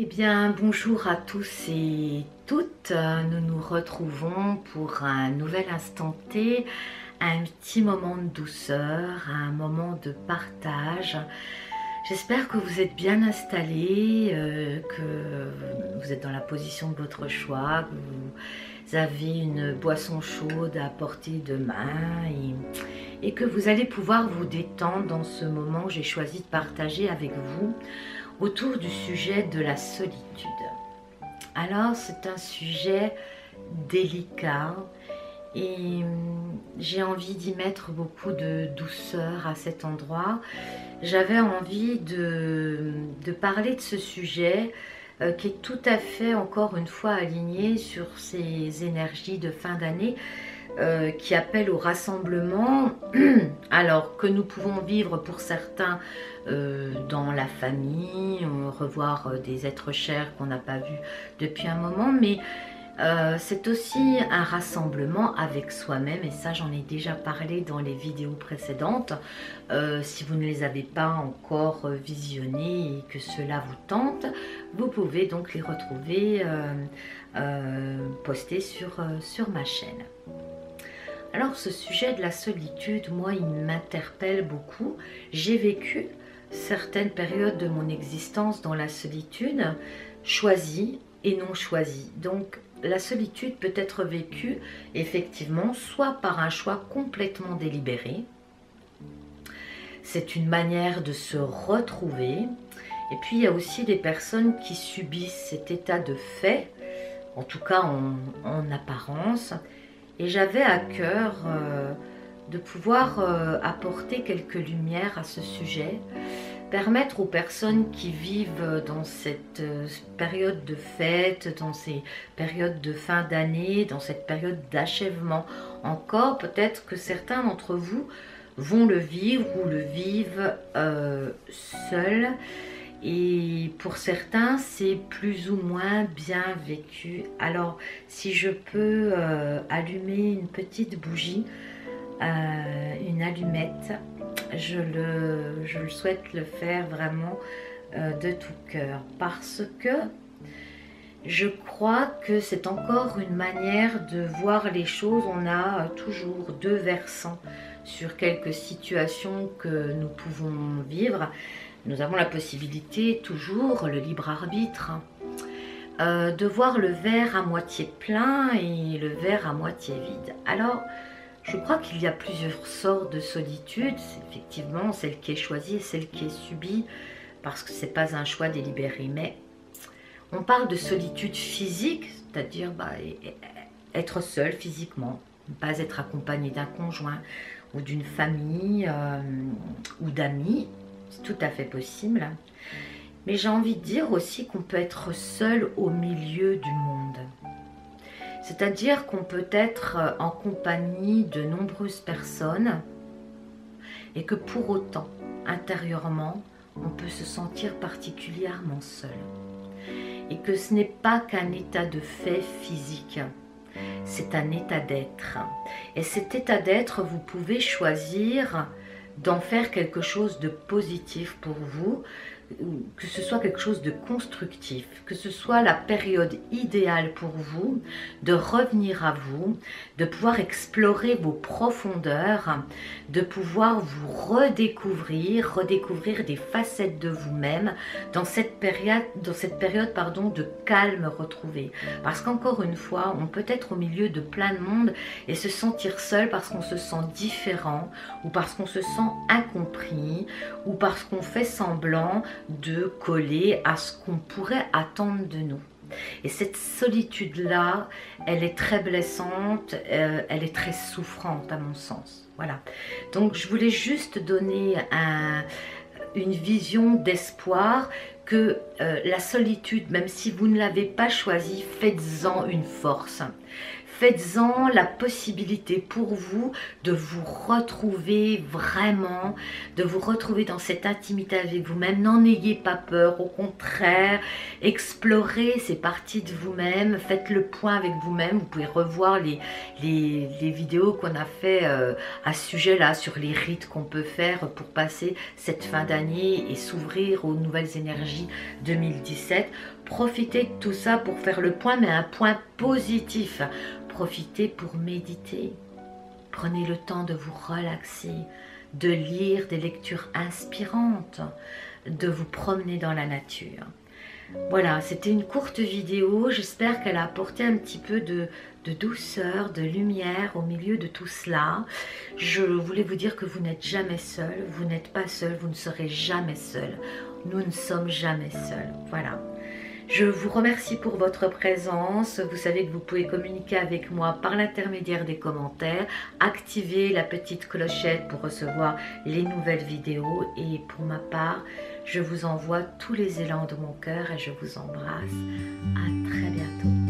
Eh bien, bonjour à tous et toutes. Nous nous retrouvons pour un nouvel instant T, un petit moment de douceur, un moment de partage. J'espère que vous êtes bien installés, que vous êtes dans la position de votre choix, que vous avez une boisson chaude à portée de main et que vous allez pouvoir vous détendre dans ce moment que j'ai choisi de partager avec vous autour du sujet de la solitude. Alors, c'est un sujet délicat et j'ai envie d'y mettre beaucoup de douceur à cet endroit. J'avais envie de parler de ce sujet qui est tout à fait, encore une fois, aligné sur ces énergies de fin d'année qui appellent au rassemblement, alors que nous pouvons vivre pour certains dans la famille, revoir des êtres chers qu'on n'a pas vus depuis un moment, mais c'est aussi un rassemblement avec soi-même, et ça j'en ai déjà parlé dans les vidéos précédentes. Si vous ne les avez pas encore visionnées et que cela vous tente, vous pouvez donc les retrouver postées sur ma chaîne. Alors ce sujet de la solitude, moi il m'interpelle beaucoup. J'ai vécu certaines périodes de mon existence dans la solitude, choisie et non choisie. Donc la solitude peut être vécue effectivement soit par un choix complètement délibéré. C'est une manière de se retrouver. Et puis il y a aussi des personnes qui subissent cet état de fait, en tout cas en apparence. Et j'avais à cœur de pouvoir apporter quelques lumières à ce sujet, permettre aux personnes qui vivent dans cette période de fête, dans ces périodes de fin d'année, dans cette période d'achèvement encore, peut-être que certains d'entre vous vont le vivre ou le vivent seuls. Et pour certains, c'est plus ou moins bien vécu. Alors, si je peux allumer une petite bougie, une allumette, je le souhaite le faire vraiment de tout cœur. Parce que je crois que c'est encore une manière de voir les choses. On a toujours deux versants sur quelques situations que nous pouvons vivre. Nous avons la possibilité, toujours le libre arbitre, de voir le verre à moitié plein et le verre à moitié vide. Alors, je crois qu'il y a plusieurs sortes de solitude. C'est effectivement celle qui est choisie et celle qui est subie, parce que ce n'est pas un choix délibéré. Mais on parle de solitude physique, c'est-à-dire être seul physiquement, ne pas être accompagné d'un conjoint ou d'une famille ou d'amis. C'est tout à fait possible. Mais j'ai envie de dire aussi qu'on peut être seul au milieu du monde. C'est-à-dire qu'on peut être en compagnie de nombreuses personnes et que pour autant, intérieurement, on peut se sentir particulièrement seul. Et que ce n'est pas qu'un état de fait physique, c'est un état d'être. Et cet état d'être, vous pouvez choisir d'en faire quelque chose de positif pour vous, que ce soit quelque chose de constructif, que ce soit la période idéale pour vous, de revenir à vous, de pouvoir explorer vos profondeurs, de pouvoir vous redécouvrir des facettes de vous-même dans cette période de calme retrouvé. Parce qu'encore une fois, on peut être au milieu de plein de monde et se sentir seul parce qu'on se sent différent, ou parce qu'on se sent incompris, ou parce qu'on fait semblant de coller à ce qu'on pourrait attendre de nous. Et cette solitude-là, elle est très blessante, elle est très souffrante à mon sens. Voilà. Donc je voulais juste donner une vision d'espoir que la solitude, même si vous ne l'avez pas choisie, faites-en une force. faites-en la possibilité pour vous de vous retrouver vraiment, de vous retrouver dans cette intimité avec vous-même. N'en ayez pas peur, au contraire, explorez ces parties de vous-même, faites le point avec vous-même. Vous pouvez revoir les vidéos qu'on a fait à ce sujet-là, sur les rites qu'on peut faire pour passer cette fin d'année et s'ouvrir aux nouvelles énergies 2017. Profitez de tout ça pour faire le point, mais un point positif. Profitez pour méditer. Prenez le temps de vous relaxer, de lire des lectures inspirantes, de vous promener dans la nature. Voilà, c'était une courte vidéo. J'espère qu'elle a apporté un petit peu de douceur, de lumière au milieu de tout cela. Je voulais vous dire que vous n'êtes jamais seul, vous n'êtes pas seul, vous ne serez jamais seul. Nous ne sommes jamais seuls. Voilà. Je vous remercie pour votre présence. Vous savez que vous pouvez communiquer avec moi par l'intermédiaire des commentaires. Activez la petite clochette pour recevoir les nouvelles vidéos. Et pour ma part, je vous envoie tous les élans de mon cœur et je vous embrasse. À très bientôt.